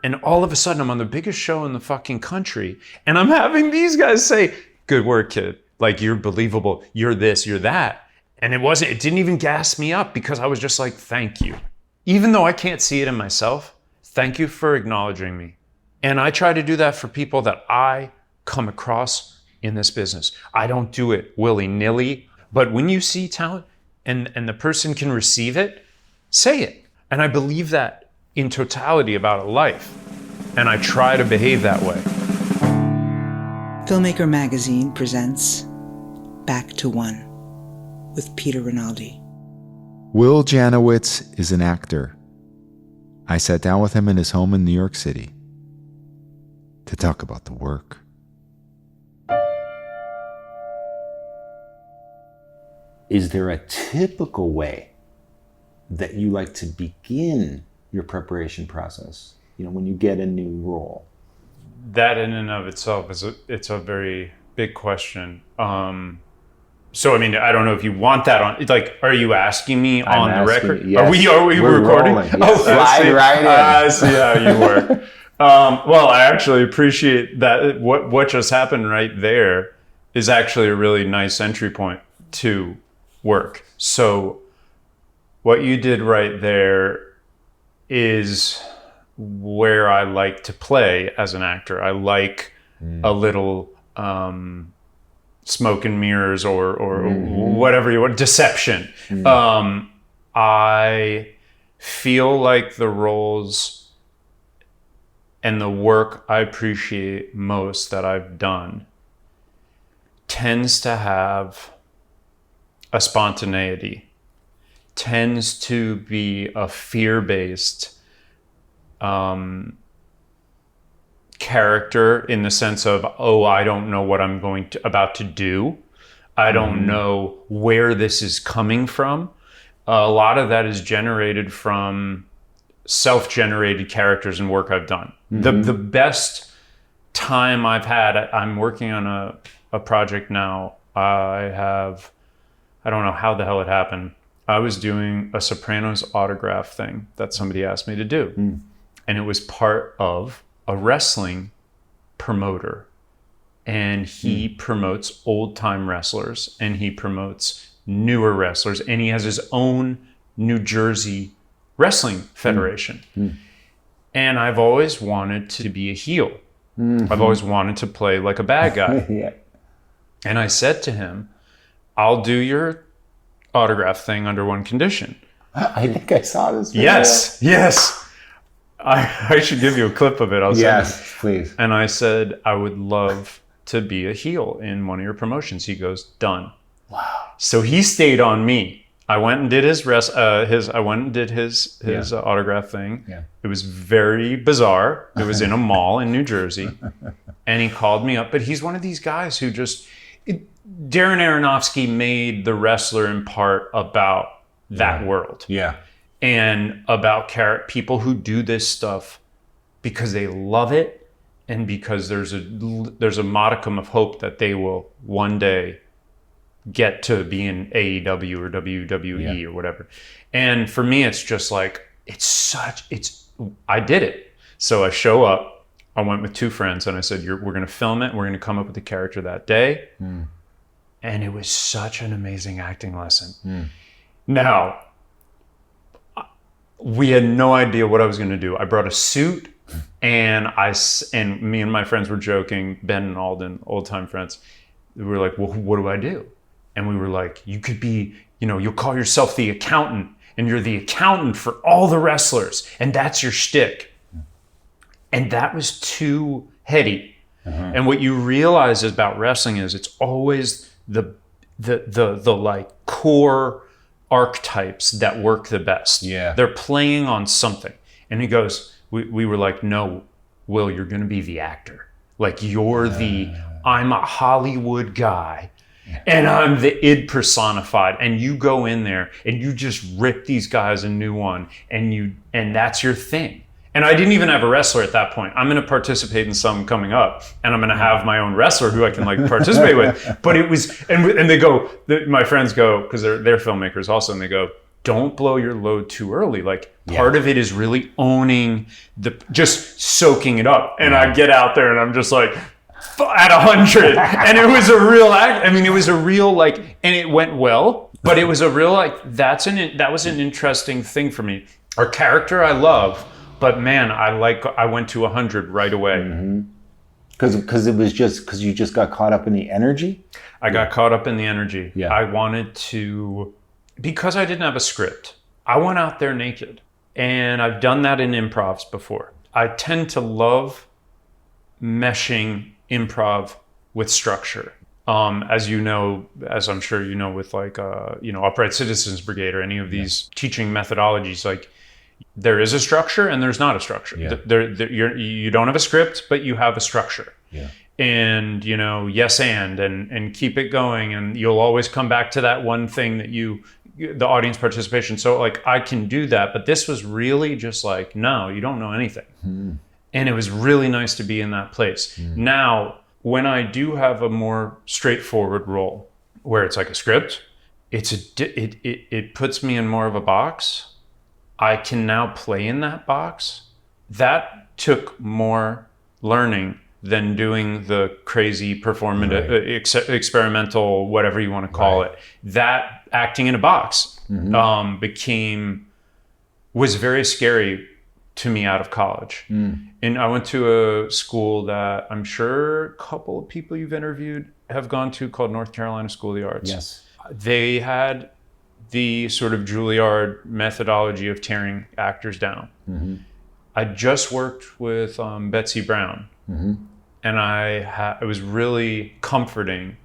And all of a sudden, I'm on the biggest show in the fucking country, and I'm having these guys say, "Good work, kid. Like, you're believable. You're this, you're that." And it didn't even gas me up, because I was just like, thank you. Even though I can't see it in myself, thank you for acknowledging me. And I try to do that for people that I come across in this business. I don't do it willy-nilly, but when you see talent and the person can receive it, say it. And I believe that in totality about a life. And I try to behave that way. Filmmaker Magazine presents Back to One with Peter Rinaldi. Will Janowitz is an actor. I sat down with him in his home in New York City to talk about the work. Is there a typical way that you like to begin your preparation process? You know, when you get a new role. That in and of itself it's a very big question. So I mean, I don't know if you want that on. Like, are you asking me on the record? Yes. Are we recording? Rolling. Yes. Slide right in. I see how you work. Well, I actually appreciate that. What just happened right there is actually a really nice entry point to work. So what you did right there is where I like to play as an actor. I like a little smoke and mirrors or whatever you want, deception. I feel like the roles and the work I appreciate most that I've done tends to have a spontaneity, tends to be a fear-based character, in the sense of, oh, I don't know what I'm about to do. I don't know where this is coming from. A lot of that is generated from self-generated characters and work I've done. The best time I've had, I'm working on a project now. I don't know how the hell it happened. I was doing a Sopranos autograph thing that somebody asked me to do. And it was part of a wrestling promoter. And he promotes old time wrestlers, and he promotes newer wrestlers, and he has his own New Jersey wrestling federation. And I've always wanted to be a heel. I've always wanted to play like a bad guy. And I said to him, I'll do your autograph thing under one condition. I think I saw this video. Yes. I should give you a clip of it. I'll send it. Please. And I said, I would love to be a heel in one of your promotions. He goes, done. Wow. So he stayed on me. I went and did his autograph thing. Yeah. It was very bizarre. It was in a mall in New Jersey. And he called me up, but he's one of these guys who Darren Aronofsky made The Wrestler in part about that world. Yeah. And about people who do this stuff because they love it, and because there's a modicum of hope that they will one day get to be in AEW or WWE or whatever. And for me, it's just like, I did it. So I show up, I went with two friends, and I said, we're going to film it. We're going to come up with a character that day. And it was such an amazing acting lesson. Now, we had no idea what I was going to do. I brought a suit, and me and my friends were joking, Ben and Alden, old time friends. We were like, well, what do I do? And we were like, you could be, you'll call yourself the accountant, and you're the accountant for all the wrestlers, and that's your shtick. And that was too heady. And what you realize about wrestling is it's always the like core archetypes that work the best. Yeah. They're playing on something. And he goes, we were like, no, Will, you're going to be the actor. Like, I'm a Hollywood guy, and I'm the id personified. And you go in there and you just rip these guys a new one, and that's your thing. And I didn't even have a wrestler at that point. I'm going to participate in some coming up, and I'm going to have my own wrestler who I can participate with. But it was, and they go, my friends go, because they're filmmakers also, and they go, don't blow your load too early. Like part of it is really owning just soaking it up. And I get out there and I'm just like at 100. And it was a real act. I mean, it was a real like, and it went well, but it was a real like, that was an interesting thing for me. Our character I love, but man, I went to 100 right away. Because it was just because you just got caught up in the energy? I got caught up in the energy. Yeah. I wanted to, because I didn't have a script, I went out there naked. And I've done that in improvs before. I tend to love meshing improv with structure. As you know, as I'm sure you know, with like, Upright Citizens Brigade or any of these teaching methodologies, like there is a structure and there's not a structure. You don't have a script, but you have a structure. Yeah. And, yes, and keep it going. And you'll always come back to that one thing that the audience participation. So like I can do that, but this was really just like, no, you don't know anything. And it was really nice to be in that place. Now, when I do have a more straightforward role where it's like a script, it puts me in more of a box. I can now play in that box. That took more learning than doing the crazy performative, experimental, whatever you want to call it. That acting in a box was very scary to me out of college. And I went to a school that I'm sure a couple of people you've interviewed have gone to called North Carolina School of the Arts. Yes. They had the sort of Juilliard methodology of tearing actors down. I just worked with Betsy Brown. And it was really comforting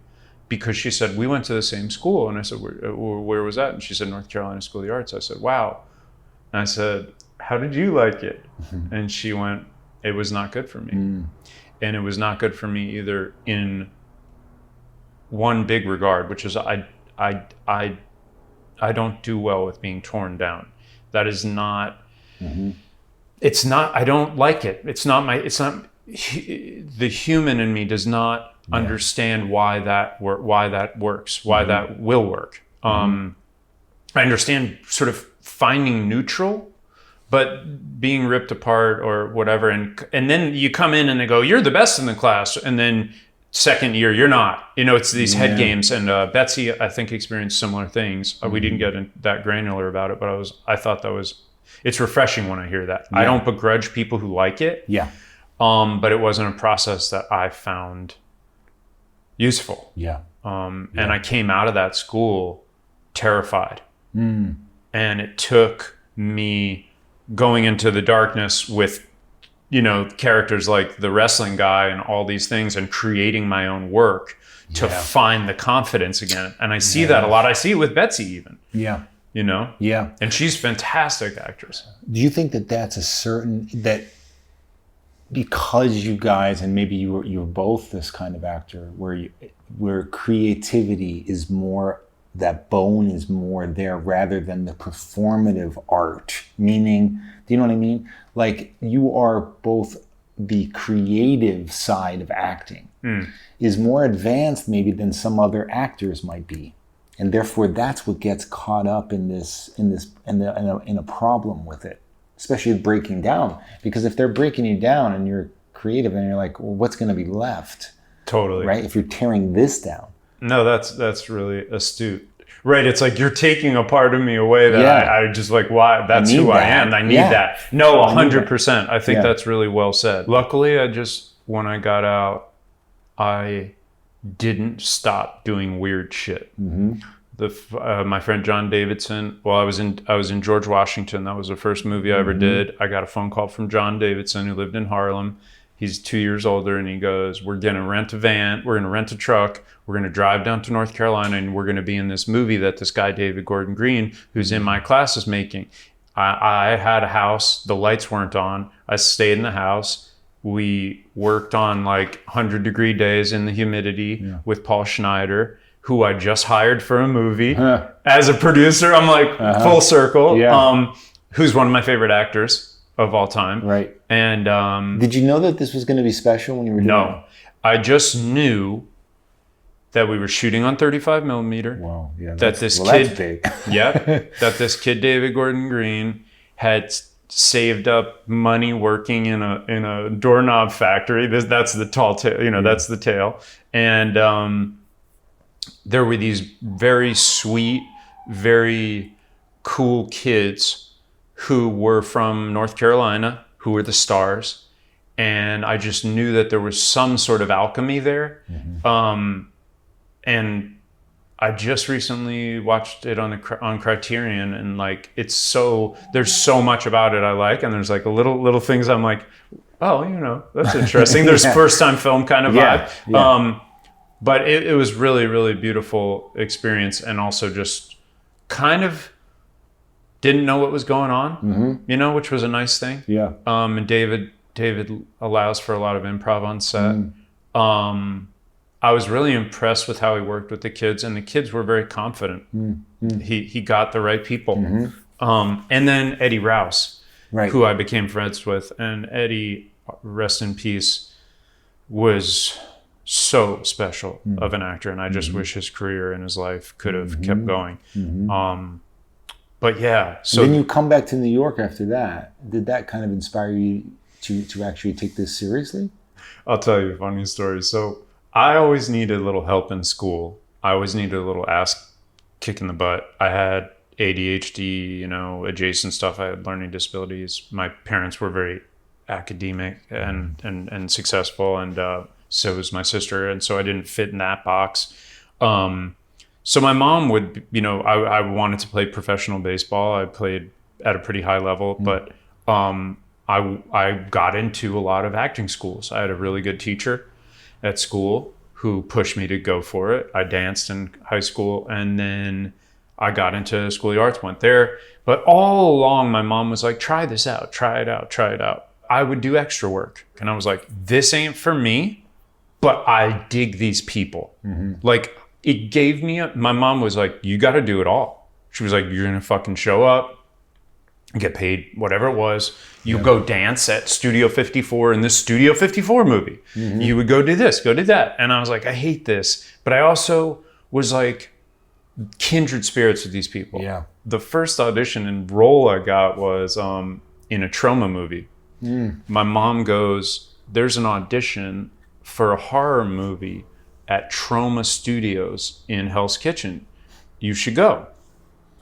because she said, we went to the same school. And I said, where was that? And she said, North Carolina School of the Arts. I said, wow. And I said, how did you like it? And she went, it was not good for me. And it was not good for me either in one big regard, which is I don't do well with being torn down. That is not, it's not, I don't like it. It's not the human in me does not understand why that works, why that will work. I understand sort of finding neutral, but being ripped apart or whatever. And then you come in and they go, you're the best in the class. And then second year, you're not. It's these head games. And Betsy, I think, experienced similar things. We didn't get that granular about it, but I thought it's refreshing when I hear that. I don't begrudge people who like it. Yeah. But it wasn't a process that I found useful. Yeah. And I came out of that school terrified. And it took me going into the darkness with, characters like the wrestling guy and all these things and creating my own work to find the confidence again. And I see that a lot. I see it with Betsy even. Yeah. Yeah. And she's a fantastic actress. Do you think that that's that because you guys, and maybe you're both this kind of actor where creativity is more, that bone is more there rather than the performative art, meaning, do you know what I mean? Like you are both, the creative side of acting is more advanced maybe than some other actors might be. And therefore that's what gets caught up in a problem with it, especially breaking down. Because if they're breaking you down and you're creative and you're like, well, what's going to be left? Totally. Right? If you're tearing this down. No, that's really astute. Right. It's like you're taking a part of me away that I just like, why? That's who I am. I need that. No, 100%. I think that's really well said. Luckily, when I got out, I didn't stop doing weird shit. My friend John Davidson, I was in George Washington. That was the first movie I ever did. I got a phone call from John Davidson, who lived in Harlem. He's 2 years older, and he goes, we're going to rent a van. We're going to rent a truck. We're going to drive down to North Carolina, and we're going to be in this movie that this guy, David Gordon Green, who's in my class, is making. I had a house. The lights weren't on. I stayed in the house. We worked on like 100-degree days in the humidity with Paul Schneider, who I just hired for a movie as a producer. I'm like full circle. Who's one of my favorite actors of all time. Right. And did you know that this was going to be special when you were doing it? No. I just knew that we were shooting on 35 millimeter. Wow. Yeah. That this that's kid, big. yep, that this kid David Gordon Green had saved up money working in a doorknob factory. That's the tall tale, that's the tale. And there were these very sweet, very cool kids who were from North Carolina, who were the stars. And I just knew that there was some sort of alchemy there. And I just recently watched it on Criterion, and like there's so much about it I like, and there's like little things I'm like, oh, that's interesting. There's first time film kind of vibe. Yeah. But it was really, really beautiful experience, and also just kind of didn't know what was going on, which was a nice thing. Yeah. And David allows for a lot of improv on set. I was really impressed with how he worked with the kids, and the kids were very confident. He got the right people. And then Eddie Rouse, who I became friends with. And Eddie, rest in peace, was so special of an actor. And I just wish his career and his life could have kept going. But yeah. So then you come back to New York after that. Did that kind of inspire you to actually take this seriously? I'll tell you a funny story. So I always needed a little help in school. I always needed a little ass kick in the butt. I had ADHD, adjacent stuff. I had learning disabilities. My parents were very academic and successful, and so was my sister. And so I didn't fit in that box. So my mom would, I wanted to play professional baseball. I played at a pretty high level, but I got into a lot of acting schools. I had a really good teacher at school who pushed me to go for it. I danced in high school, and then I got into School of the Arts, went there. But all along, my mom was like, try this out, try it out. I would do extra work. And I was like, this ain't for me, but I dig these people. Like, it gave me my mom was like, you got to do it all. She was like, you're going to fucking show up, get paid whatever it was. You go dance at Studio 54 in this Studio 54 movie. You would go do this, go do that. And I was like, I hate this. But I also was like kindred spirits with these people. Yeah. The first audition and role I got was in a trauma movie. My mom goes, there's an audition for a horror movie at Trauma Studios in Hell's Kitchen. You should go.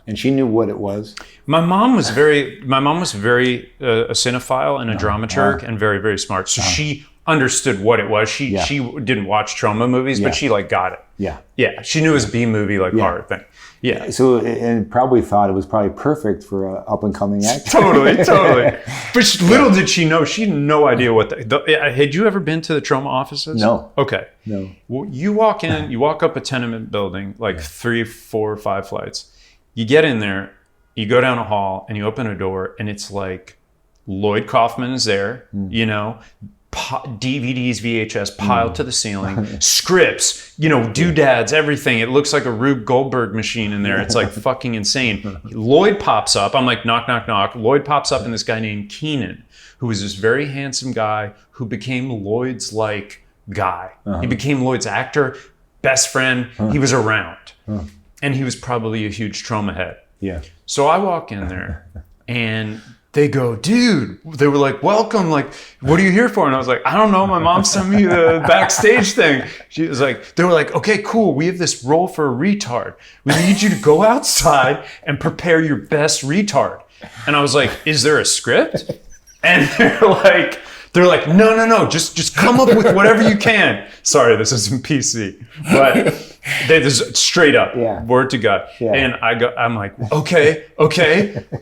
And she knew what it was. My mom was very a cinephile and a dramaturg and very, very smart. So she understood what it was. She didn't watch trauma movies, but she like got it. Yeah. She knew it was a B movie, like horror thing. Yeah. So, and probably thought it was probably perfect for an up and coming actor. Totally. But little did she know, she had no idea what had you ever been to the trauma offices? No. Okay. No. Well, you walk in, you walk up a tenement building, like 3, 4, 5 flights. You get in there, you go down a hall, and you open a door, and it's like Lloyd Kaufman is there, DVDs, VHS piled to the ceiling, scripts, doodads, everything. It looks like a Rube Goldberg machine in there. It's like fucking insane. Lloyd pops up. I'm like, knock, knock, knock. Lloyd pops up, and this guy named Keenan, who was this very handsome guy who became Lloyd's like guy. He became Lloyd's actor, best friend. He was around. And he was probably a huge trauma head. Yeah. So I walk in there, and they go, dude, they were like, welcome. Like, what are you here for? And I was like, I don't know. My mom sent me the backstage thing. She was like, they were like, okay, cool. We have this role for a retard. We need you to go outside and prepare your best retard. And I was like, is there a script? And they're like, no, just come up with whatever you can. Sorry, this isn't PC, but this straight up, word to God. Yeah. And I'm like, okay.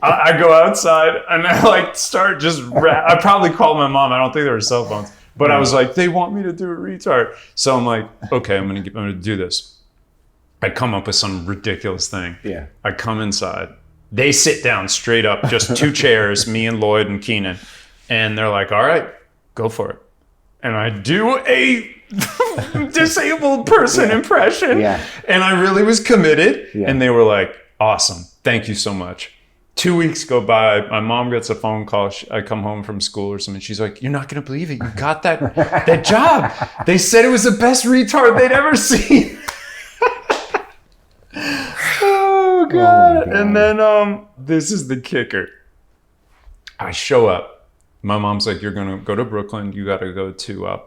I go outside and I like start just I probably called my mom. I don't think there were cell phones, but I was like, they want me to do a retard. So I'm like, okay, I'm gonna do this. I come up with some ridiculous thing. Yeah. I come inside. They sit down straight up, just 2 chairs, me and Lloyd and Keenan. And they're like, all right, go for it. And I do a disabled person impression. Yeah. And I really was committed. Yeah. And they were like, awesome. Thank you so much. 2 weeks go by. My mom gets a phone call. I come home from school or something. She's like, you're not going to believe it. You got that job. They said it was the best retard they'd ever seen. God. God. And then this is the kicker. I show up. My mom's like, you're going to go to Brooklyn. You got to go to,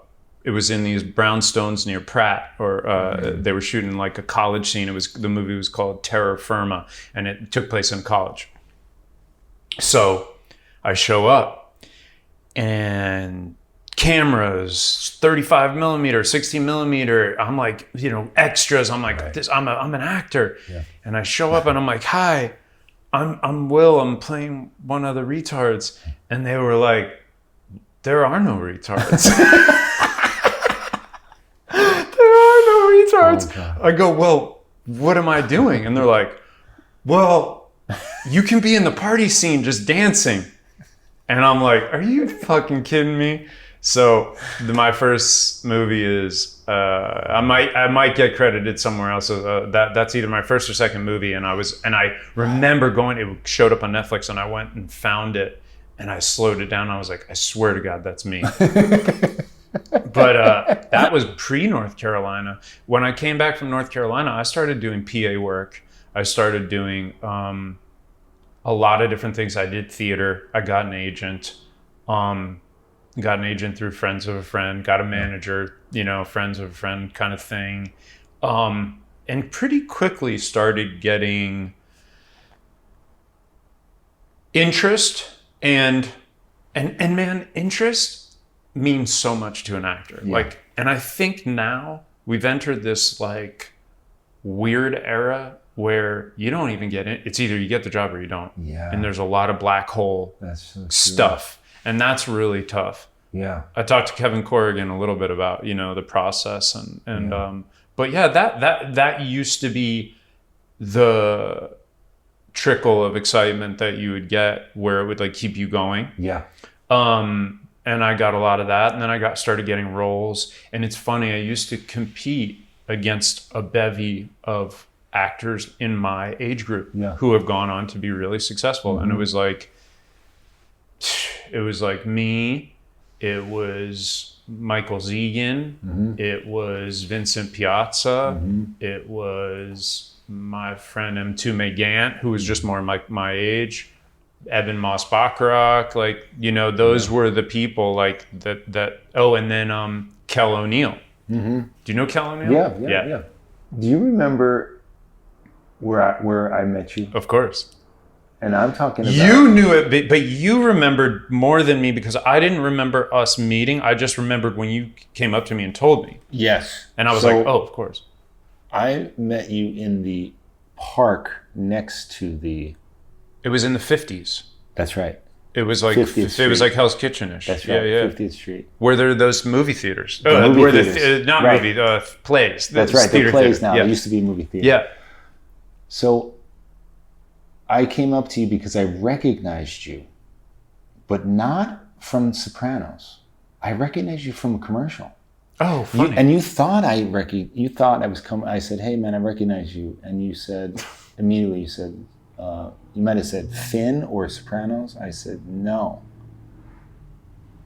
it was in these brownstones near Pratt, or they were shooting like a college scene. The movie was called Terra Firma, and it took place in college. So I show up, and cameras, 35 millimeter, 60 millimeter. I'm like, extras. I'm like, this. I'm an actor, and I show up, and I'm like, hi, I'm Will. I'm playing one of the retards, and they were like, there are no retards. Oh, I go, well, what am I doing? And they're like, well, you can be in the party scene just dancing. And I'm like, are you fucking kidding me? So my first movie is I might get credited somewhere else. That's either my first or second movie. And I remember going. It showed up on Netflix, and I went and found it, and I slowed it down. I was like, I swear to God, that's me. But that was pre-North Carolina. When I came back from North Carolina, I started doing PA work. I started doing a lot of different things. I did theater. I got an agent. Got an agent through friends of a friend. Got a manager, friends of a friend kind of thing. And pretty quickly started getting interest and man, interest means so much to an actor. And I think now we've entered this like weird era where you don't even get it. It's either you get the job or you don't. Yeah. And there's a lot of black hole stuff. And that's really tough. Yeah. I talked to Kevin Corrigan a little bit about, the process and but yeah, that used to be the trickle of excitement that you would get where it would like keep you going. Yeah. And I got a lot of that. And then I started getting roles. And it's funny, I used to compete against a bevy of actors in my age group who have gone on to be really successful. Mm-hmm. And it was like me, it was Michael Zegan, mm-hmm. it was Vincent Piazza, mm-hmm. it was my friend M2 Gant, who was just more my age. Eben Moss-Bacharach, those were the people like that. Oh, and then Kel O'Neill. Mm-hmm. Do you know Kel O'Neill? Yeah. Do you remember where I met you? Of course. And I'm talking about... You knew it, but you remembered more than me because I didn't remember us meeting. I just remembered when you came up to me and told me. Yes. And I was like, oh, of course. I met you in the park next to the... It was in the 50s. That's right. It was like Hell's Kitchen-ish. That's right. Yeah. 50th Street. Where there are those movie theaters. Plays. That's right. They're plays now. Yeah. It used to be a movie theater. Yeah. So I came up to you because I recognized you, but not from Sopranos. I recognized you from a commercial. Oh, funny. You thought I was coming. I said, "Hey, man, I recognize you," and you said immediately. You said. You might have said Finn or Sopranos. I said no.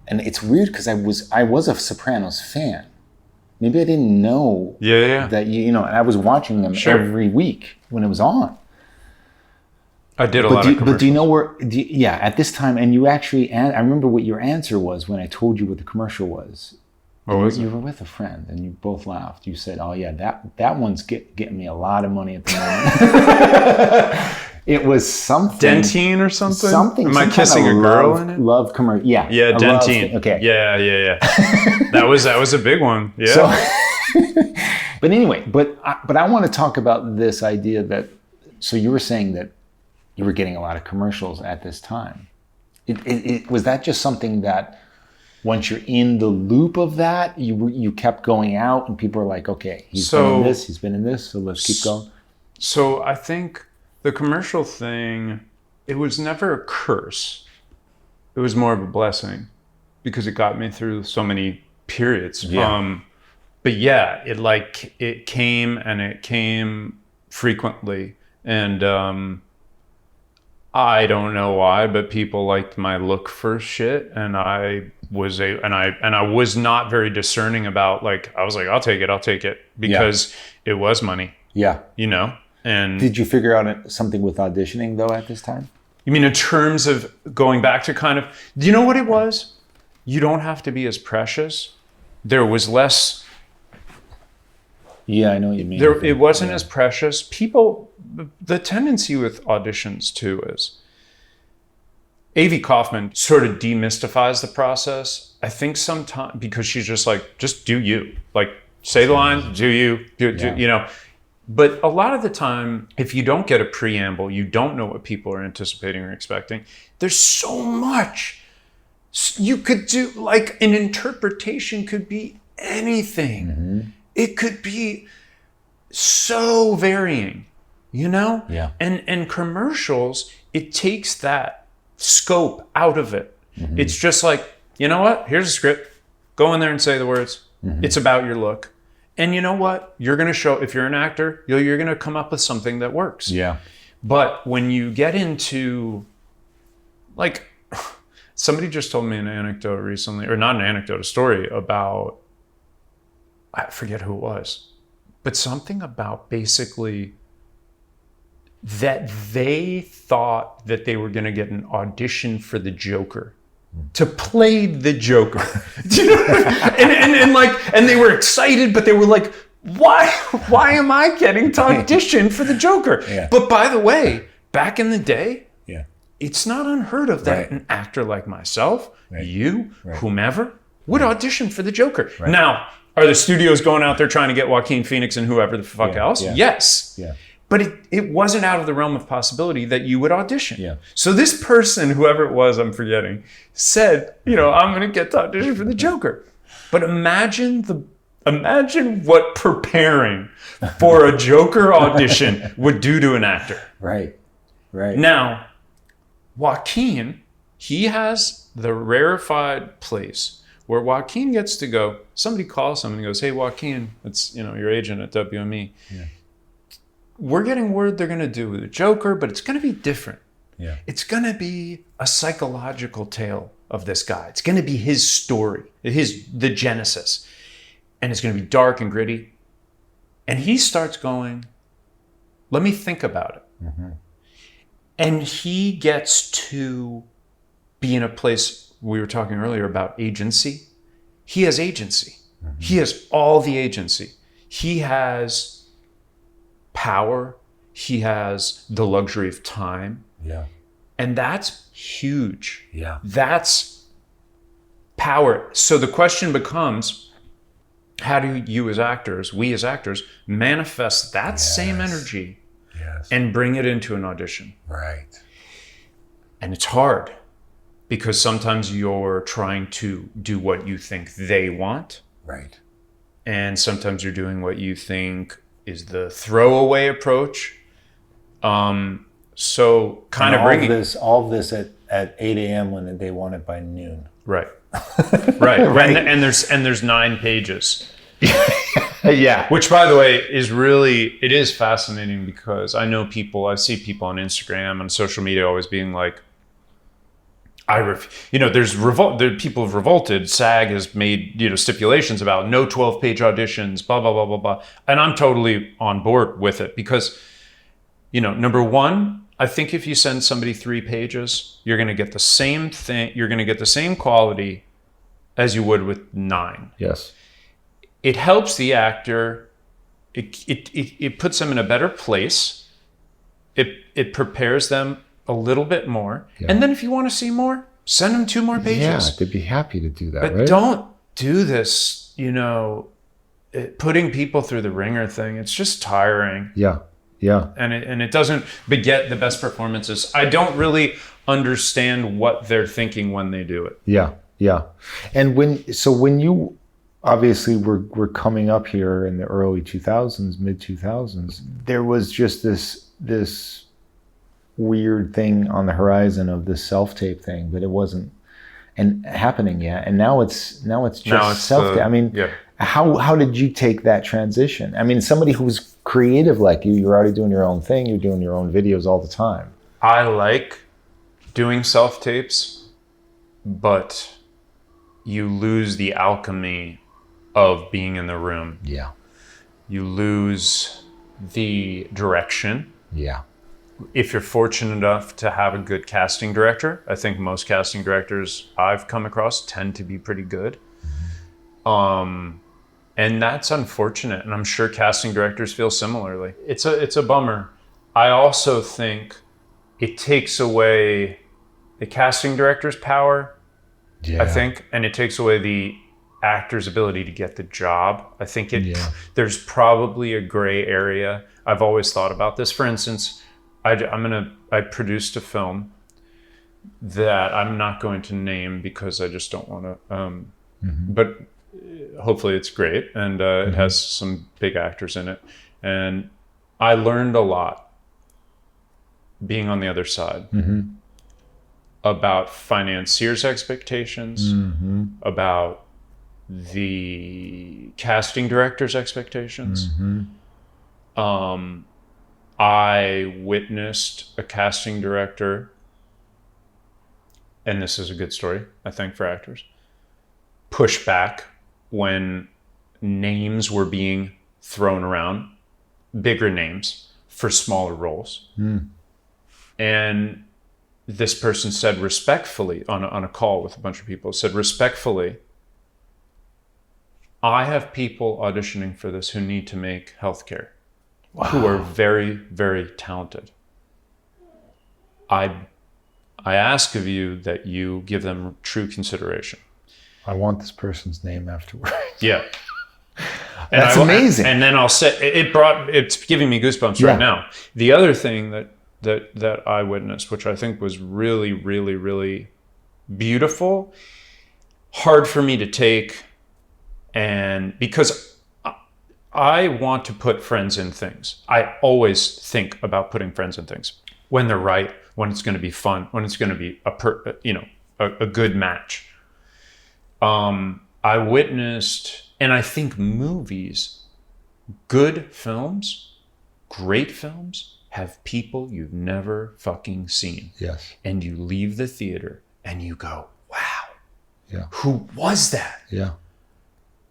And it's weird because I was a Sopranos fan. Maybe I didn't know that and I was watching them every week when it was on. I did a lot of commercials. But do you know where? At this time, and you actually, I remember what your answer was when I told you what the commercial was. What was it? You were with a friend, and you both laughed. You said, "Oh yeah, that one's getting me a lot of money at the moment." It was something. Dentine or something? Something. Am I kissing a girl in it? Love commercial. Yeah. Yeah, Dentine. Okay. Yeah. that was a big one. Yeah. So, but anyway, but I want to talk about this idea that. So you were saying that you were getting a lot of commercials at this time. It was that just something that once you're in the loop of that, you kept going out and people are like, okay, he's been in this, so let's keep going. So I think the commercial thing, it was never a curse. It was more of a blessing because it got me through so many periods. Yeah. But yeah, it came frequently. And I don't know why, but people liked my look for shit, and I was not very discerning about I was like, I'll take it because it was money. Yeah. And Did you figure out something with auditioning though at this time? you mean in terms of going back to kind of, do you know what it was? You don't have to be as precious. There was less, Yeah, I know what you mean. it wasn't as precious. People, the tendency with auditions too is, A.V. Kaufman sort of demystifies the process. I think sometimes, because she's just like, just do you. Like, say the line, do you, you know. But a lot of the time, if you don't get a preamble, you don't know what people are anticipating or expecting. There's so much you could do. Like, an interpretation could be anything. Mm-hmm. It could be so varying, you know? Yeah. And commercials, it takes that scope out of it. Mm-hmm. It's just like, you know what? Here's a script. Go in there and say the words. Mm-hmm. It's about your look. And you know what? You're going to show, if you're an actor, you're going to come up with something that works. Yeah. But when you get into, like, somebody just told me an anecdote recently, or not an anecdote, a story about, I forget who it was, but something about basically that they thought that they were going to get an audition for the Joker, to play the Joker. Do you know what I mean? and they were excited, but they were like, why am I getting to audition for the Joker? Yeah. But by the way, back in the day, Yeah. it's not unheard of that Right. an actor like myself, Right. you, Right. whomever, would audition for the Joker. Right. Now, are the studios going out there trying to get Joaquin Phoenix and whoever the fuck Yeah, else? yeah. Yes. Yeah. But it wasn't out of the realm of possibility that you would audition. Yeah. So this person, whoever it was, I'm forgetting, said, I'm going to get to audition for the Joker. But imagine what preparing for a Joker audition would do to an actor. Right. Right. Now, Joaquin, he has the rarefied place where Joaquin gets to go. Somebody calls him and goes, "Hey, Joaquin, it's your agent at WME. Yeah. We're getting word they're going to do the Joker, but it's going to be different. Yeah. It's going to be a psychological tale of this guy. It's going to be his story, the genesis, and it's going to be dark and gritty." And he starts going, "Let me think about it." Mm-hmm. And he gets to be in a place, we were talking earlier about agency. He has agency. Mm-hmm. He has all the agency. He has power. He has the luxury of time. Yeah. And that's huge. Yeah. That's power. So the question becomes, how do you as actors, we as actors, manifest that same energy and bring it into an audition? Right. And it's hard because sometimes you're trying to do what you think they want. Right. And sometimes you're doing what you think is the throwaway approach. So kind of bringing all of this at 8 a.m. when they want it by noon. right. Right. And there's 9 pages. Yeah. Which, by the way, it is fascinating because I see people on Instagram and social media always being like, there people have revolted. SAG has made, stipulations about no 12-page auditions, blah, blah, blah, blah, blah. And I'm totally on board with it because, number one, I think if you send somebody 3 pages, you're going to get the same thing. You're going to get the same quality as you would with 9. Yes. It helps the actor. It puts them in a better place. It prepares them a little bit more. Yeah. And then if you want to see more, send them 2 more pages. Yeah, they'd be happy to do that, but right? don't do this, putting people through the ringer thing. It's just tiring. Yeah. Yeah. And it doesn't beget the best performances. I don't really understand what they're thinking when they do it. Yeah. Yeah. And when you obviously we're coming up here in the early 2000s, mid 2000s, there was just this weird thing on the horizon of this self-tape thing, but it wasn't happening yet. And now it's just self-tape. I mean, yeah. How did you take that transition? I mean, somebody who's creative like you're already doing your own thing, you're doing your own videos all the time. I like doing self-tapes, but you lose the alchemy of being in the room. Yeah. You lose the direction. Yeah. If you're fortunate enough to have a good casting director, I think most casting directors I've come across tend to be pretty good. And that's unfortunate, and I'm sure casting directors feel similarly. It's a bummer. I also think it takes away the casting director's power, Yeah. I think, and it takes away the actor's ability to get the job. I think there's probably a gray area. I've always thought about this. For instance, I produced a film that I'm not going to name because I just don't want to, but hopefully it's great, and it has some big actors in it, and I learned a lot being on the other side about financiers' expectations, about the casting director's expectations. I witnessed a casting director, and this is a good story, I think, for actors, push back when names were being thrown around, bigger names, for smaller roles. And this person said respectfully, on a call with a bunch of people, said respectfully, I have people auditioning for this who need to make healthcare, who are very, very talented. I ask of you that you give them true consideration. I want this person's name afterwards. Yeah. That's amazing. And then I'll say, it's giving me goosebumps right now. The other thing that I witnessed, which I think was really, really, really beautiful, hard for me to take, and because I want to put friends in things. I always think about putting friends in things when they're right, when it's going to be fun, when it's going to be a good match. I witnessed, and I think movies, good films, great films, have people you've never fucking seen. Yes. And you leave the theater and you go, wow. Yeah. Who was that? Yeah.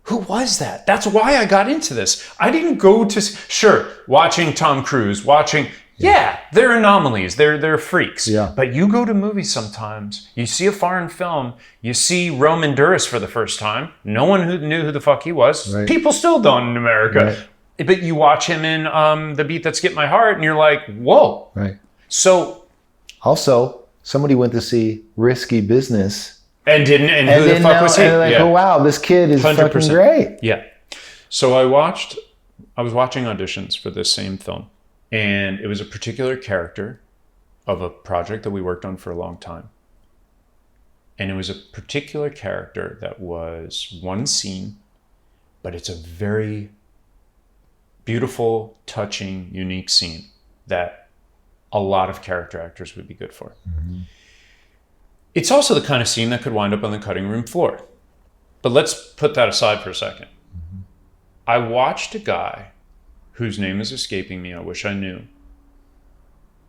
Who was that? That's why I got into this. I didn't go to, watching Tom Cruise, they're anomalies. They're freaks. Yeah. But you go to movies sometimes, you see a foreign film, you see Roman Duris for the first time. No one who knew who the fuck he was. Right. People still don't in America. Right. But you watch him in The Beat That Skipped My Heart, and you're like, whoa. Right. So. Also, somebody went to see Risky Business. And who the fuck was he? And like, oh wow, this kid is 100%. Fucking great. Yeah. So I was watching auditions for this same film, and it was a particular character of a project that we worked on for a long time. And it was a particular character that was one scene, but it's a very beautiful, touching, unique scene that a lot of character actors would be good for. It's also the kind of scene that could wind up on the cutting room floor. But let's put that aside for a second. I watched a guy whose name is escaping me. I wish I knew.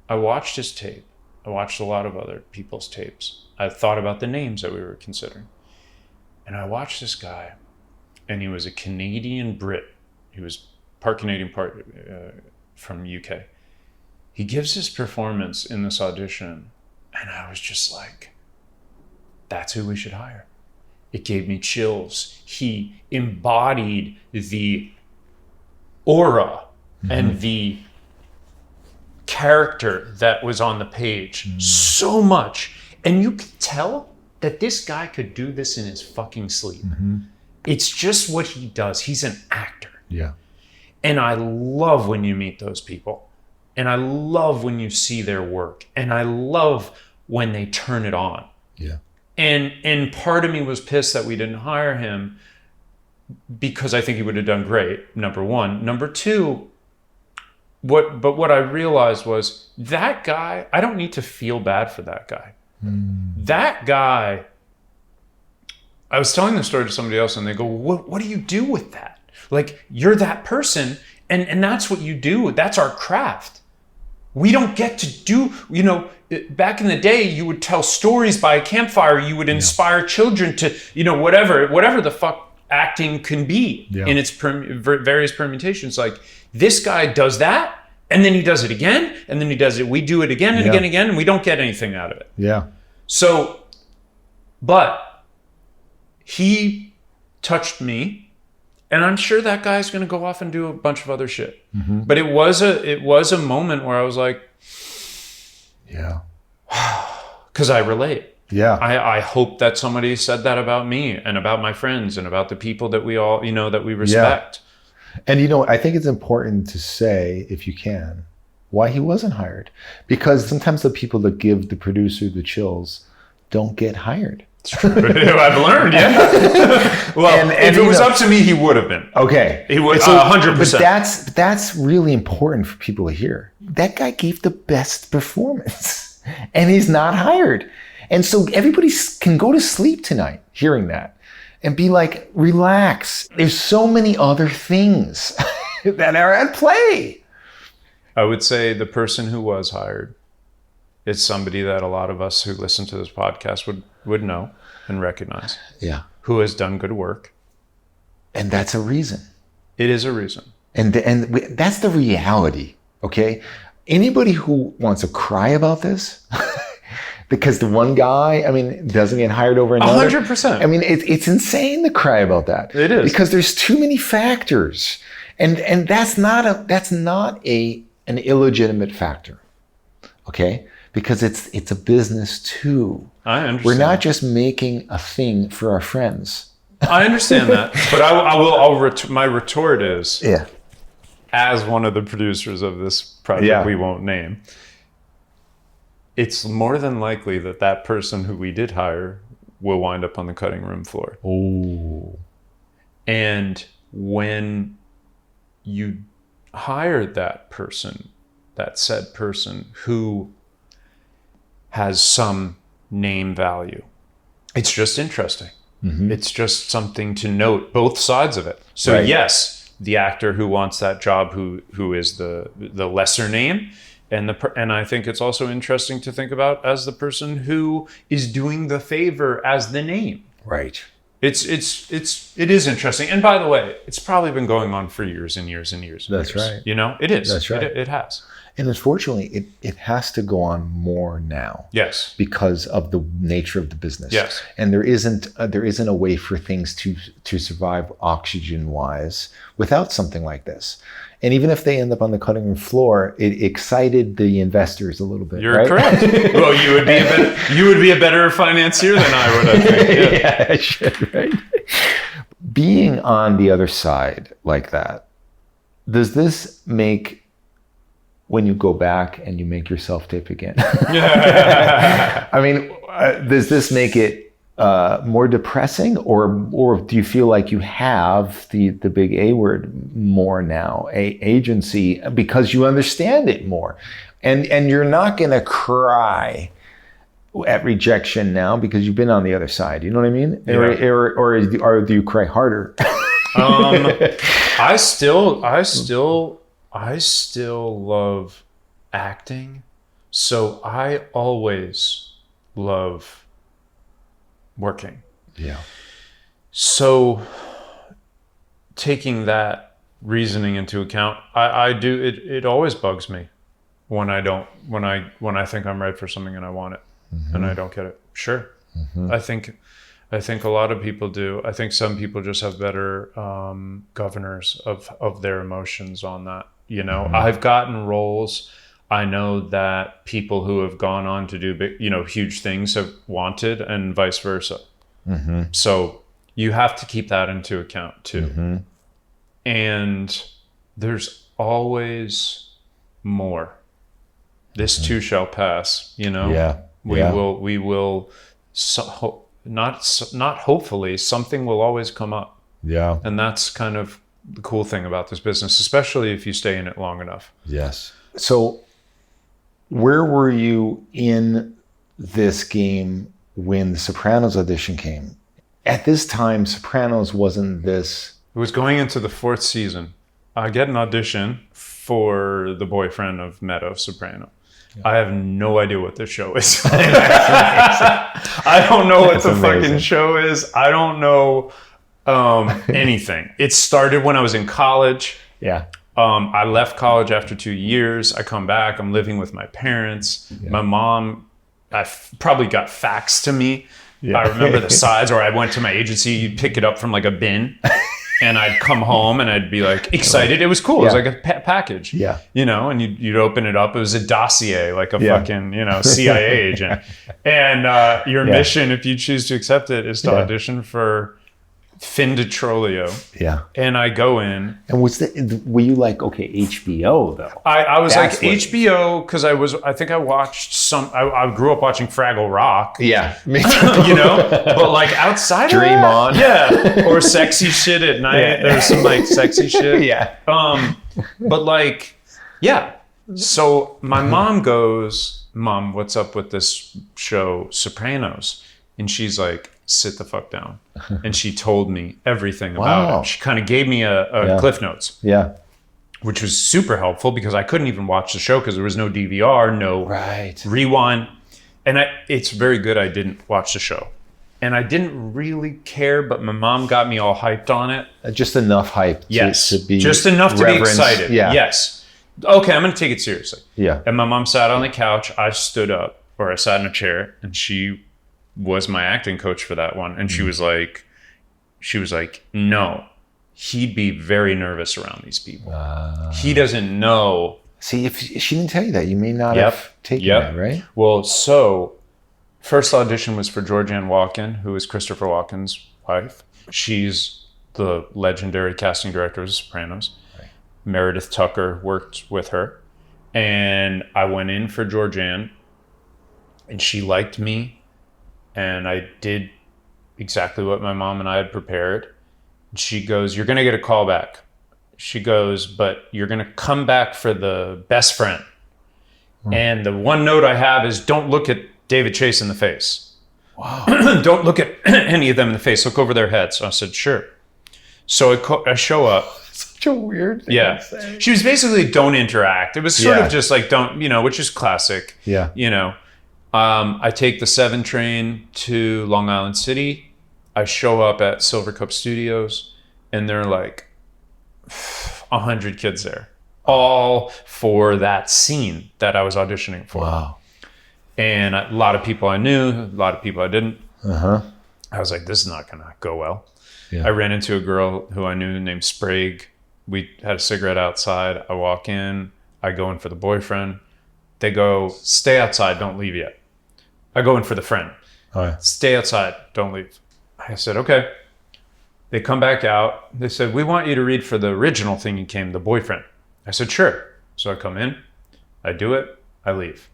I watched his tape. I watched a lot of other people's tapes. I thought about the names that we were considering. And I watched this guy, and he was a Canadian Brit. He was part Canadian, part from UK. He gives his performance in this audition, and I was just like, that's who we should hire. It gave me chills. He embodied the aura and the character that was on the page so much. And you could tell that this guy could do this in his fucking sleep. It's just what he does. He's an actor. Yeah. And I love when you meet those people. And I love when you see their work. And I love when they turn it on. Yeah. And part of me was pissed that we didn't hire him because I think he would have done great, number one. Number two, what I realized was that guy, I don't need to feel bad for that guy. That guy, I was telling the story to somebody else and they go, what do you do with that? Like, you're that person and that's what you do. That's our craft. We don't get to do, back in the day, you would tell stories by a campfire. You would inspire children to, whatever the fuck acting can be Yeah. in its various permutations. Like, this guy does that, and then he does it again, and then he does it. We do it again and Yeah. again and again, and we don't get anything out of it. Yeah. So, but he touched me, and I'm sure that guy's going to go off and do a bunch of other shit. Mm-hmm. But it was a moment where I was like, Yeah. because I relate. Yeah. I hope that somebody said that about me and about my friends and about the people that we all, that we respect. And I think it's important to say, if you can, why he wasn't hired. Because sometimes the people that give the producer the chills don't get hired. It's true. I've learned, yeah. Well, And if it was up to me, he would have been. Okay. He would, So, 100%. But that's really important for people to hear. That guy gave the best performance and he's not hired. And so everybody can go to sleep tonight hearing that and be like, relax. There's so many other things that are at play. I would say the person who was hired is somebody that a lot of us who listen to this podcast would know and recognize, Yeah. who has done good work. And that's a reason. It is a reason. And that's the reality, okay? Anybody who wants to cry about this, because the one guy, doesn't get hired over another. 100%. It's insane to cry about that. It is. Because there's too many factors. And that's not an illegitimate factor, okay? Because it's a business too. I understand. We're not just making a thing for our friends. I understand that. But my retort is, Yeah. as one of the producers of this project we won't name, it's more than likely that person who we did hire will wind up on the cutting room floor. Oh. And when you hire that said person who has some name value, it's just interesting. Mm-hmm. It's just something to note, both sides of it. So Right. yes, the actor who wants that job, who is the lesser name, and I think it's also interesting to think about as the person who is doing the favor as the name. Right. It is interesting. And by the way, it's probably been going on for years and years and years. And That's years. right. It is. That's right. It has. And unfortunately, it has to go on more now. Yes. Because of the nature of the business. Yes. And there isn't a way for things to survive oxygen wise without something like this. And even if they end up on the cutting room floor, it excited the investors a little bit. You're right? correct. Well, you would be a better financier than I would, I think. Yeah, I should, right? Being on the other side like that, does this make, when you go back and you make yourself dip again, does this make it more depressing, or do you feel like you have the big A word more now, agency, because you understand it more, and you're not going to cry at rejection now because you've been on the other side? You know what I mean? Yeah. Or do you cry harder? I still love acting, so I always love working. Yeah. So taking that reasoning into account, I do it always bugs me when I think I'm right for something and I want it, and I don't get it. Sure. I think a lot of people do. I think some people just have better governors of their emotions on that. I've gotten roles. I know that people who have gone on to do big, huge things have wanted, and vice versa. So you have to keep that into account too. And there's always more. This too shall pass. Yeah. We will. Not hopefully, something will always come up. Yeah. And that's kind of the cool thing about this business, especially if you stay in it long enough. Yes. So where were you in this game when the Sopranos audition came? At this time, Sopranos wasn't this. It was going into the 4th season. I get an audition for the boyfriend of Meadow Soprano. I have no idea what this show is. I don't know what the fucking show is. I don't know Anything. It started when I was in college. Yeah. I left college after 2 years. I come back. I'm living with my parents. Yeah. My mom, probably got faxed to me. Yeah. I remember the size, or I went to my agency. You'd pick it up from like a bin, and I'd come home and I'd be like excited. It was cool. It was like a package. Yeah. And you'd open it up. It was a dossier, like a fucking CIA agent. And your mission, if you choose to accept it, is to audition for Fin de Trolio. Yeah. And I go in. And were you like, okay, HBO though? I was That's like HBO because I think I watched I grew up watching Fraggle Rock. Yeah. But like outside of Dream that, On. Yeah. Or Sexy Shit at Night. Yeah. There's some like sexy shit. Yeah. But like, yeah. So my mom goes, Mom, what's up with this show, Sopranos? And she's like, sit the fuck down. And she told me everything about it. She kind of gave me a Cliff Notes. Yeah. Which was super helpful because I couldn't even watch the show because there was no DVR, no rewind. And it's very good I didn't watch the show. And I didn't really care, but my mom got me all hyped on it. Just enough hype to be just enough to be excited. Yeah. Yes. Okay, I'm going to take it seriously. Yeah. And my mom sat on the couch. I stood up, or I sat in a chair, and she was my acting coach for that one. And she was like, no, he'd be very nervous around these people. He doesn't know. See, if she didn't tell you that, you may not have taken that, right? Well, so first audition was for Georgianne Walken, who is Christopher Walken's wife. She's the legendary casting director of The Sopranos. Right. Meredith Tucker worked with her. And I went in for Georgianne, and she liked me. And I did exactly what my mom and I had prepared. She goes, you're going to get a call back. She goes, but you're going to come back for the best friend. And the one note I have is don't look at David Chase in the face. Wow. Don't look at any of them in the face. Look over their heads. So I said, sure. So I show up. Such a weird thing to say. She was basically don't interact. It was sort of just like don't, which is classic. Yeah. I take the 7 train to Long Island City. I show up at Silver Cup Studios, and there are like 100 kids there, all for that scene that I was auditioning for. Wow. And a lot of people I knew, a lot of people I didn't. Uh-huh. I was like, this is not going to go well. Yeah. I ran into a girl who I knew named Sprague. We had a cigarette outside. I walk in. I go in for the boyfriend. They go, stay outside, don't leave yet. I go in for the friend. Oh, yeah. Stay outside, don't leave. I said, okay. They come back out. They said, we want you to read for the original thing you came, the boyfriend. I said, sure. So I come in, I do it, I leave.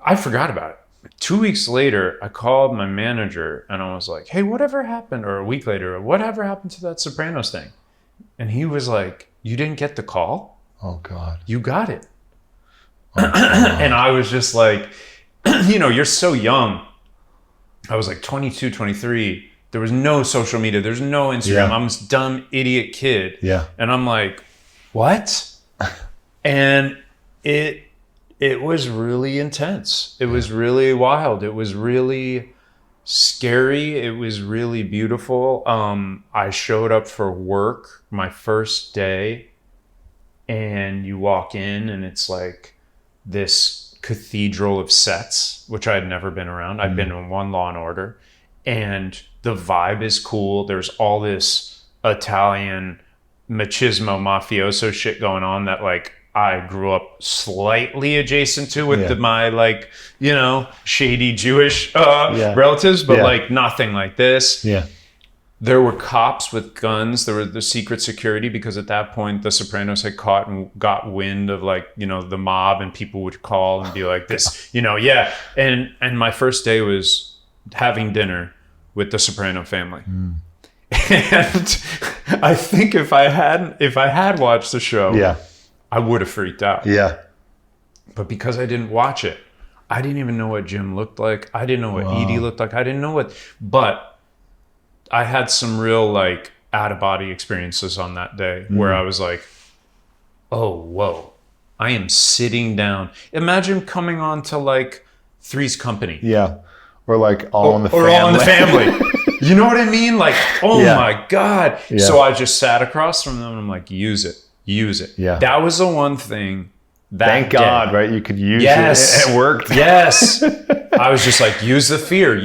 I forgot about it. 2 weeks later, I called my manager and I was like, hey, whatever happened? Or a week later, whatever happened to that Sopranos thing? And he was like, you didn't get the call? Oh, God. You got it. And I was just like, you're so young. I was like 22, 23. There was no social media. There's no Instagram. Yeah. I'm this dumb idiot kid. Yeah. And I'm like, what? And it was really intense. It was really wild. It was really scary. It was really beautiful. I showed up for work my first day, and you walk in and it's like this cathedral of sets, which I had never been around. I'd been in one Law and Order, and the vibe is cool. There's all this Italian machismo mafioso shit going on that like I grew up slightly adjacent to with my like, shady Jewish relatives, but like nothing like this. Yeah. There were cops with guns. There were the secret security because at that point the Sopranos had caught and got wind of like, the mob, and people would call and be like this, And my first day was having dinner with the Soprano family. And I think if I had watched the show, I would have freaked out. Yeah. But because I didn't watch it, I didn't even know what Jim looked like. I didn't know what Edie looked like. I didn't know but I had some real like out of body experiences on that day where I was like, oh, whoa, I am sitting down. Imagine coming on to like Three's Company. Yeah. Or like All in the Family. Or All in the Family. You know what I mean? Like, oh Yeah. my God. Yeah. So I just sat across from them and I'm like, use it. Yeah. That was the one thing that Thank God, day. right? You could use Yes. it. It worked. Yes. I was just like, use the fear.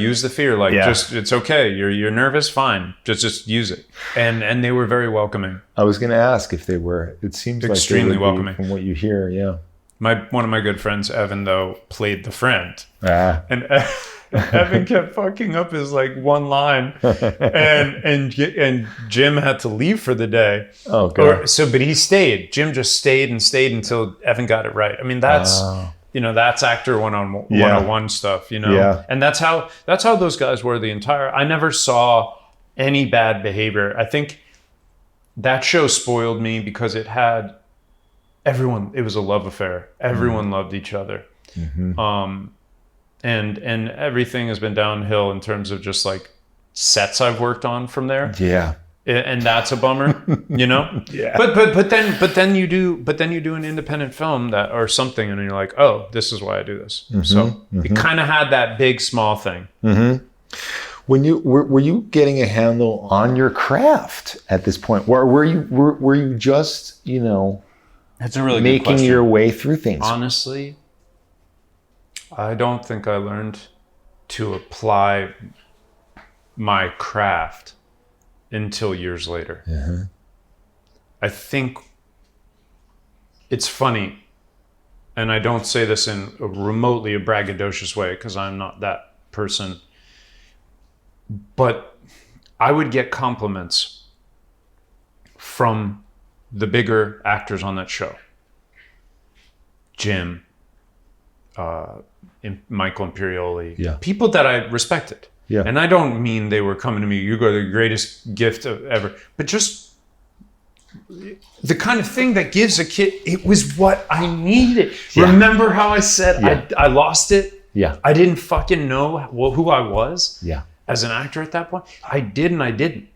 Like, Yeah. just, it's okay. You're nervous. Fine. Just use it. And they were very welcoming. I was going to ask if they were. It seems Extremely like they would be welcoming. from what you hear. Yeah. One of my good friends, Evan, though, played the friend. Ah. And Evan kept fucking up his like one line, and Jim had to leave for the day. Oh God. But he stayed. Jim just stayed until Evan got it right. I mean, that's that's actor 101 stuff. Yeah. And that's how those guys were the entire. I never saw any bad behavior. I think that show spoiled me because it had everyone. It was a love affair. Everyone loved each other. Mm-hmm. And everything has been downhill in terms of just like sets I've worked on from there. Yeah. And that's a bummer, Yeah. But then you do an independent film or something, and you're like, oh, this is why I do this. So it kind of had that big small thing. Mm-hmm. When you were you getting a handle on your craft at this point? Were you just That's a really good making question. your way through things? Honestly, I don't think I learned to apply my craft until years later. I think it's funny, and I don't say this in remotely a braggadocious way because I'm not that person, but I would get compliments from the bigger actors on that show. Jim, Michael Imperioli, people that I respected. Yeah. And I don't mean they were coming to me, you got the greatest gift of ever, but just the kind of thing that gives a kid, it was what I needed. Yeah. Remember how I said Yeah. I lost it? Yeah. I didn't fucking know who I was Yeah. as an actor at that point. I did and I didn't.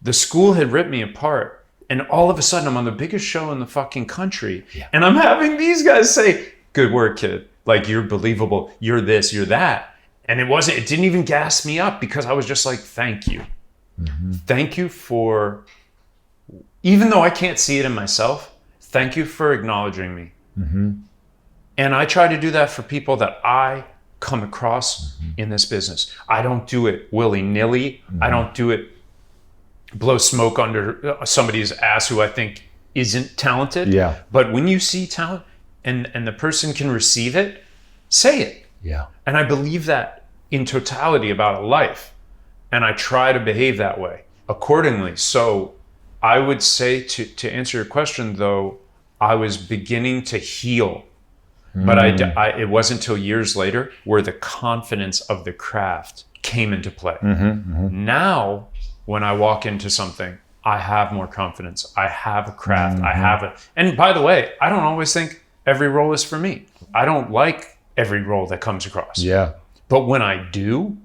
The school had ripped me apart. And all of a sudden I'm on the biggest show in the fucking country. Yeah. And I'm having these guys say, good work, kid. Like, you're believable. You're this, you're that. And it didn't even gas me up because I was just like, thank you. Thank you for, even though I can't see it in myself, thank you for acknowledging me. And I try to do that for people that I come across in this business. I don't do it willy-nilly. I don't do it blow smoke under somebody's ass who I think isn't talented. Yeah. But when you see talent and the person can receive it, say it. Yeah. And I believe that in totality about a life. And I try to behave that way accordingly. So I would say to answer your question, though, I was beginning to heal. But it wasn't until years later where the confidence of the craft came into play. Now, when I walk into something, I have more confidence. I have a craft. I have it. And by the way, I don't always think every role is for me. I don't like every role that comes across. Yeah. But when I do,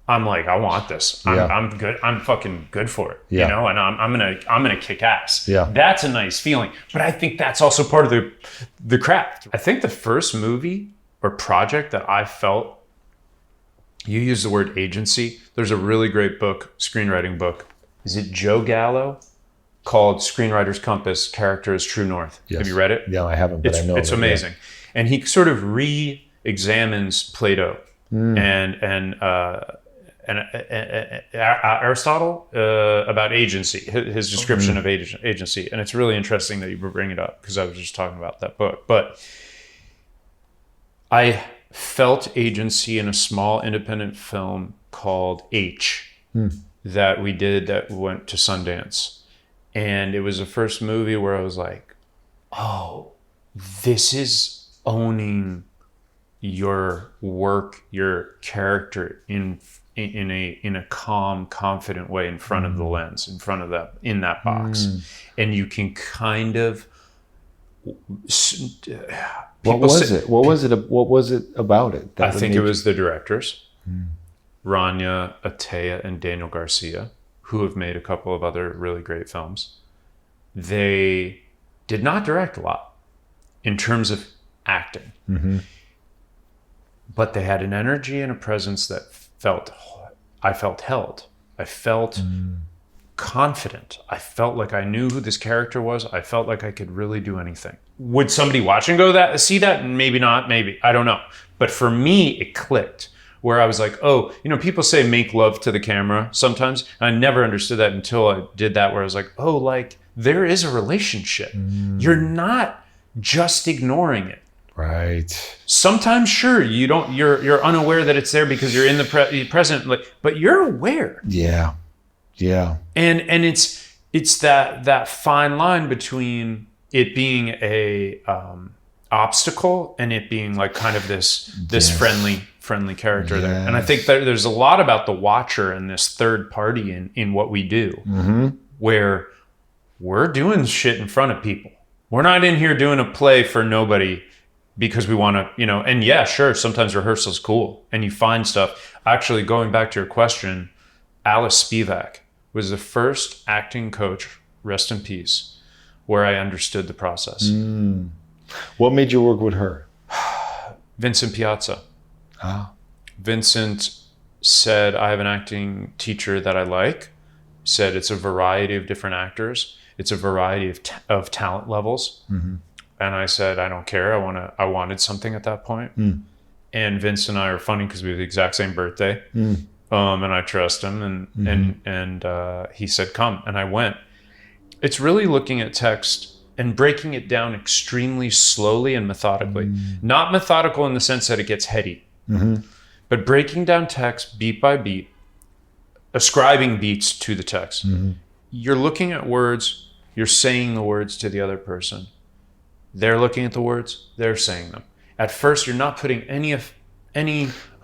I'm like, I want this. I'm good. I'm fucking good for it. Yeah. And I'm gonna kick ass. Yeah. That's a nice feeling. But I think that's also part of the craft. I think the first movie or project that I felt, you use the word agency. There's a really great book, screenwriting book. Is it Joe Gallo? Called Screenwriter's Compass, Character is True North. Yes. Have you read it? Yeah, I haven't, but I know it's of it, amazing. And he sort of re-examines Plato and Aristotle about agency, his description of agency. And it's really interesting that you bring it up because I was just talking about that book. But I felt agency in a small independent film called H that we did that went to Sundance. And it was the first movie where I was like, oh, this is owning your work, your character in a calm, confident way in front of the lens, in that box. And you can kind of What was it? What was it about it? I think it was the directors, Rania, Atea, and Daniel Garcia, who have made a couple of other really great films. They did not direct a lot in terms of acting, but they had an energy and a presence that I felt held. I felt confident. I felt like I knew who this character was. I felt like I could really do anything. Would somebody watching see that? Maybe not, maybe. I don't know. But for me, it clicked. Where I was like, oh, people say make love to the camera sometimes. I never understood that until I did that, where I was like, oh, like there is a relationship. You're not just ignoring it. Right. Sometimes, sure, you're unaware that it's there because you're in the present, but you're aware. Yeah. Yeah. And it's that fine line between it being a obstacle and it being like kind of this friendly character there. And I think that there's a lot about the watcher and this third party in what we do, where we're doing shit in front of people. We're not in here doing a play for nobody because we want to, and yeah, sure, sometimes rehearsal's cool and you find stuff. Actually, going back to your question, Alice Spivak was the first acting coach, rest in peace, where I understood the process. What made you work with her? Vincent Piazza. Vincent said, I have an acting teacher that I like. Said it's a variety of different actors. It's a variety of talent levels. And I said, I don't care. I wanted something at that point. And Vince and I are funny because we have the exact same birthday. And I trust him. And he said, come. And I went. It's really looking at text and breaking it down extremely slowly and methodically. Not methodical in the sense that it gets heady, but breaking down text beat by beat, ascribing beats to the text. You're looking at words, you're saying the words to the other person. They're looking at the words, they're saying them. At first, you're not putting any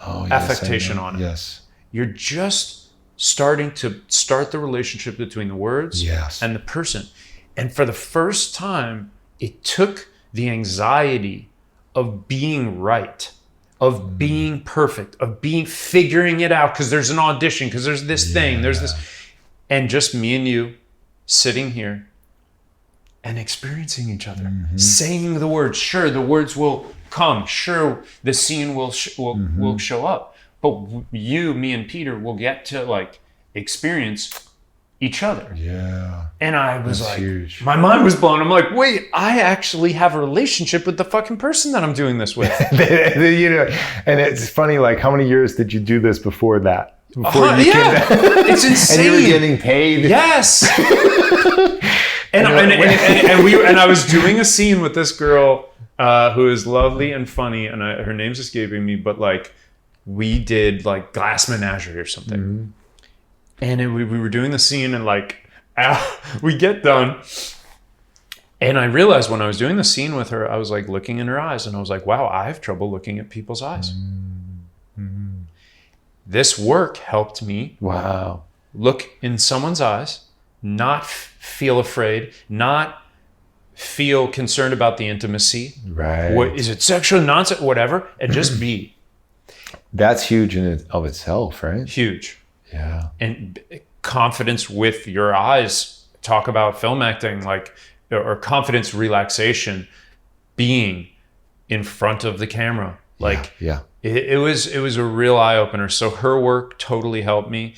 affectation on it. Yes. You're just starting to start the relationship between the words and the person. And for the first time, it took the anxiety of being right, of being perfect, of figuring it out, because there's an audition, because there's this thing, there's this. And just me and you sitting here and experiencing each other, saying the words. Sure, the words will come. Sure, the scene will show up. But me and Peter will get to experience each other. Yeah. And I was huge. My mind was blown. I'm like, wait, I actually have a relationship with the fucking person that I'm doing this with. And it's funny, how many years did you do this before that? Before you came back? It's insane. And you were getting paid. Yes. and I was doing a scene with this girl who is lovely and funny, and her name's escaping me, but we did Glass Menagerie or something. And we were doing the scene, and we get done. And I realized when I was doing the scene with her, I was looking in her eyes, and I was like, wow, I have trouble looking at people's eyes. This work helped me look in someone's eyes, not feel afraid, not feel concerned about the intimacy. Right. What, is it sexual, nonsense, whatever, and just be. That's huge in and of itself, right? Huge. Yeah. And confidence with your eyes. Talk about film acting, or confidence, relaxation, being in front of the camera. It was a real eye opener. So her work totally helped me.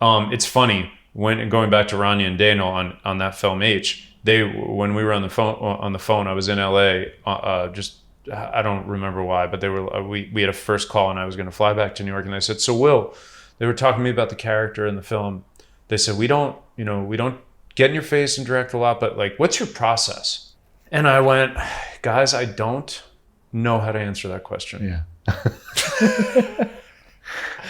It's funny going back to Rania and Daniel on that film H. When we were on the phone, I was in LA. I don't remember why, but we had a first call, and I was going to fly back to New York, and they said, so Will. They were talking to me about the character in the film. They said, we don't get in your face and direct a lot, but what's your process? And I went, guys, I don't know how to answer that question. Yeah.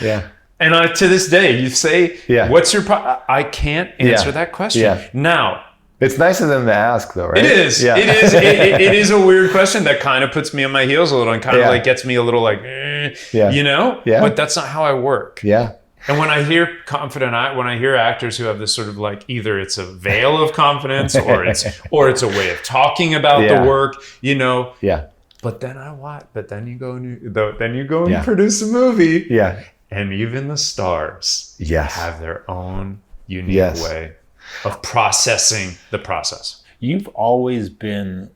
Yeah. And to this day, you say, what's your I can't answer that question. Yeah. Now, it's nice of them to ask, though, right? It is. Yeah. It is. It is a weird question that kind of puts me on my heels a little and kind of gets me a little Yeah. But that's not how I work. Yeah. And when I hear when I hear actors who have this sort of either it's a veil of confidence or it's a way of talking about the work, Yeah. But then I watch. But then you go and produce a movie. Yeah. And even the stars have their own unique way of processing the process. You've always been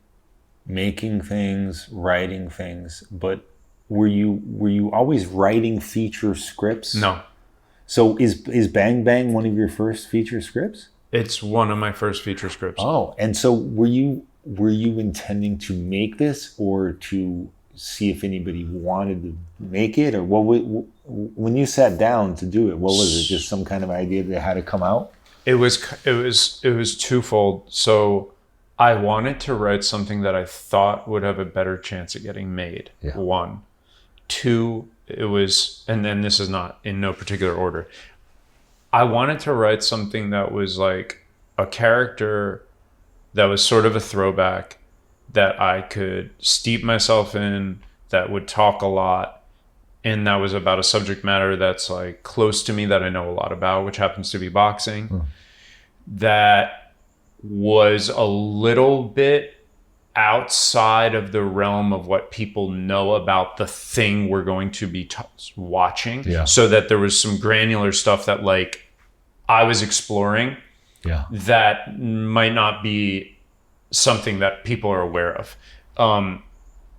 making things, writing things, but were you always writing feature scripts? No. So is Bang Bang one of your first feature scripts? It's one of my first feature scripts. Oh, and so were you intending to make this or to see if anybody wanted to make it, or when you sat down to do it, what was it? Just some kind of idea that had to come out? It was twofold. So I wanted to write something that I thought would have a better chance at getting made. Yeah. One. Two, it was, and then this is not in no particular order. I wanted to write something that was like a character that was sort of a throwback that I could steep myself in, that would talk a lot, and that was about a subject matter that's like close to me, that I know a lot about, which happens to be boxing. That was a little bit outside of the realm of what people know about the thing we're going to be watching. Yeah. So that there was some granular stuff that like I was exploring that might not be something that people are aware of.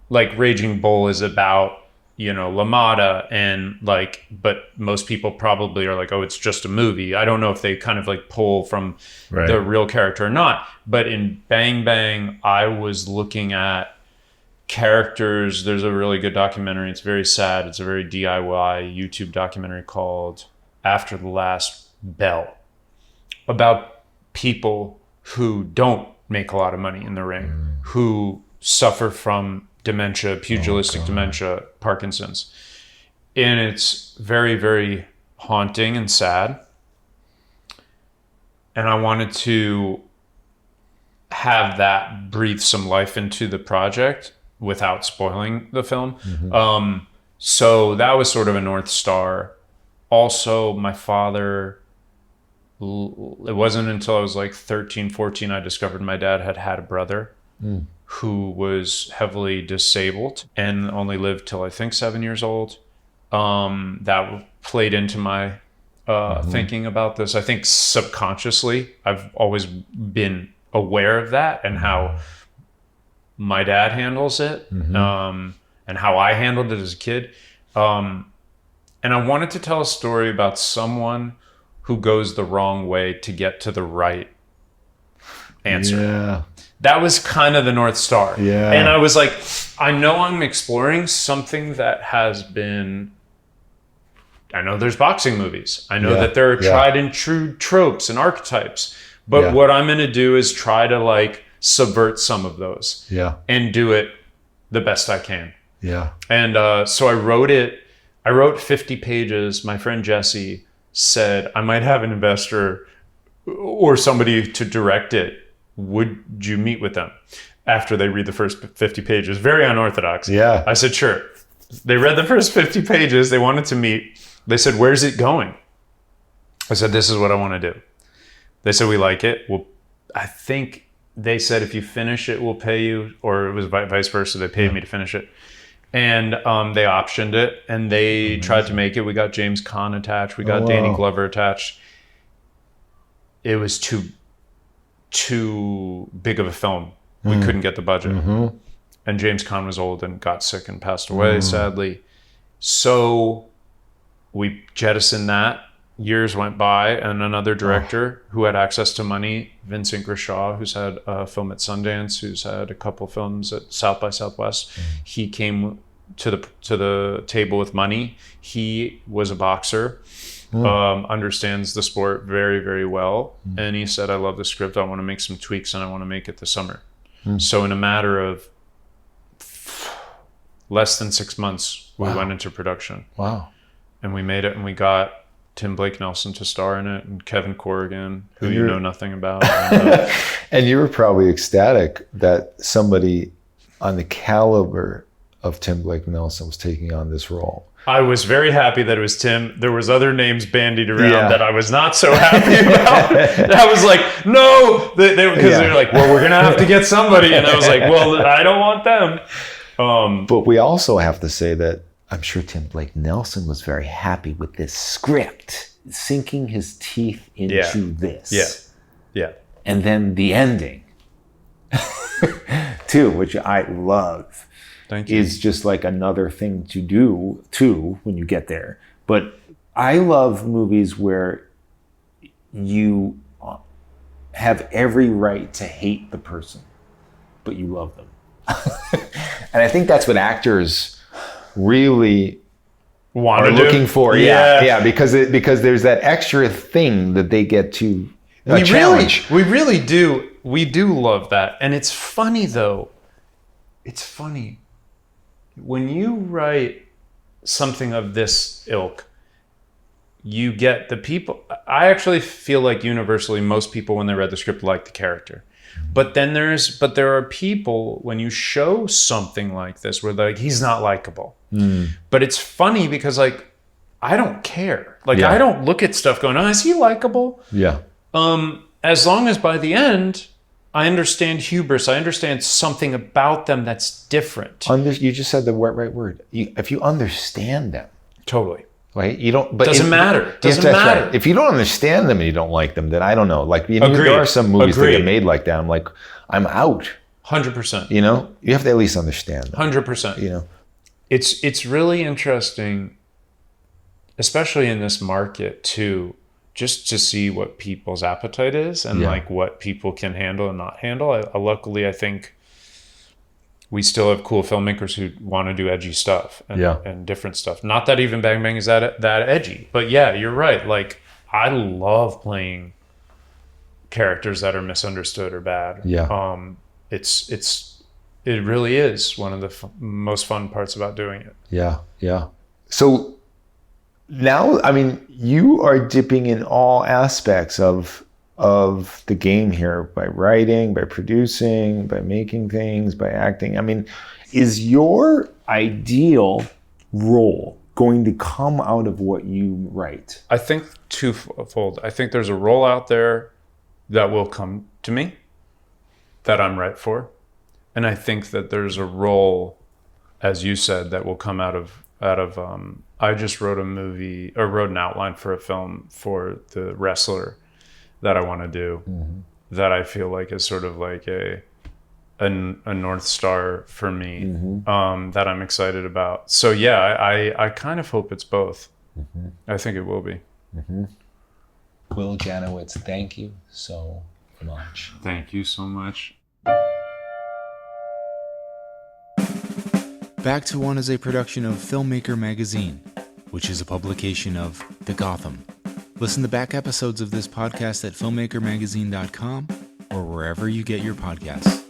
Like Raging Bull is about, LaMotta, and like, but most people probably are like, oh, it's just a movie. I don't know if they kind of like pull from the real character or not. But in Bang Bang, I was looking at characters. There's a really good documentary. It's very sad. It's a very DIY YouTube documentary called After the Last Bell, about people who don't make a lot of money in the ring, who suffer from dementia, pugilistic dementia, Parkinson's. And it's very, very haunting and sad. And I wanted to have that breathe some life into the project without spoiling the film. So that was sort of a North Star. Also, my father, it wasn't until I was like 13, 14, I discovered my dad had a brother who was heavily disabled and only lived till I think 7 years old. That played into my thinking about this. I think subconsciously, I've always been aware of that and how my dad handles it, and how I handled it as a kid. And I wanted to tell a story about someone who goes the wrong way to get to the right answer. Yeah. That was kind of the North Star. Yeah. And I was like, I know I'm exploring something that has been, I know there's boxing movies. I know that there are tried and true tropes and archetypes. But what I'm going to do is try to like subvert some of those. And do it the best I can. And so I wrote 50 pages. My friend Jesse said, I might have an investor or somebody to direct it. Would you meet with them after they read the first 50 pages? Very unorthodox. I said, sure. They read the first 50 pages. They wanted to meet. They said, where's it going? I said, this is what I want to do. They said, we like it. Well, I think they said, if you finish it, we'll pay you. Or it was vice versa. They paid me to finish it. And they optioned it, and they tried to make it. We got James Caan attached. We got Danny Glover attached. It was too big of a film. We couldn't get the budget. And James Caan was old and got sick and passed away, sadly. So we jettisoned that. Years went by, and another director who had access to money, Vincent Grishaw, who's had a film at Sundance, who's had a couple films at South by Southwest, he came to the table with money. He was a boxer, understands the sport very, very well, and he said, I love the script, I want to make some tweaks, and I want to make it this summer. So in a matter of less than 6 months, we went into production. And we made it, and we got Tim Blake Nelson to star in it, and Kevin Corrigan, who you know nothing about. And you were probably ecstatic that somebody on the caliber of Tim Blake Nelson was taking on this role. I was very happy that it was Tim. There was other names bandied around that I was not so happy about. I was like, no, because they're like, well, we're gonna have to get somebody, and I was like, well, I don't want them. But we also have to say that I'm sure Tim Blake Nelson was very happy with this script, sinking his teeth into this. And then the ending, too, which I love. Thank you. Is just like another thing to do too when you get there. But I love movies where you have every right to hate the person, but you love them. And I think that's what actors really Want are to do? looking for. Yeah, because there's that extra thing that they get to challenge. We really do. We do love that. And it's funny, though. It's funny. When you write something of this ilk, you get the people. I actually feel like universally most people, when they read the script, like the character. But there are people, when you show something like this, where they're like, he's not likable. But it's funny because, like, I don't care. Like, I don't look at stuff going, oh, is he likable? Yeah. As long as by the end, I understand hubris. I understand something about them that's different. You just said the right word. If you understand them. Totally. Right? You don't. But Doesn't matter. Doesn't that's matter. Right. If you don't understand them and you don't like them, then I don't know. Like, Agreed. There are some movies that Agreed. get made like that. I'm like, I'm out. 100%. You know, you have to at least understand them. 100%. You know, it's really interesting, especially in this market too, just to see what people's appetite is and like what people can handle and not handle. Luckily, I think we still have cool filmmakers who want to do edgy stuff and different stuff. Not that even Bang Bang is that edgy, but yeah, you're right. Like, I love playing characters that are misunderstood or bad. Yeah. It really is one of the most fun parts about doing it. Yeah. Yeah. So now, I mean, you are dipping in all aspects of the game here, by writing, by producing, by making things, by acting. I mean, is your ideal role going to come out of what you write? I think twofold. I think there's a role out there that will come to me that I'm right for. And I think that there's a role, as you said, that will come out of I just wrote wrote an outline for a film for The Wrestler that I want to do, that I feel like is sort of like a North Star for me, that I'm excited about. So yeah, I kind of hope it's both. I think it will be. Will Janowitz, thank you so much. Thank you so much. Back to One is a production of Filmmaker Magazine, which is a publication of The Gotham. Listen to back episodes of this podcast at filmmakermagazine.com or wherever you get your podcasts.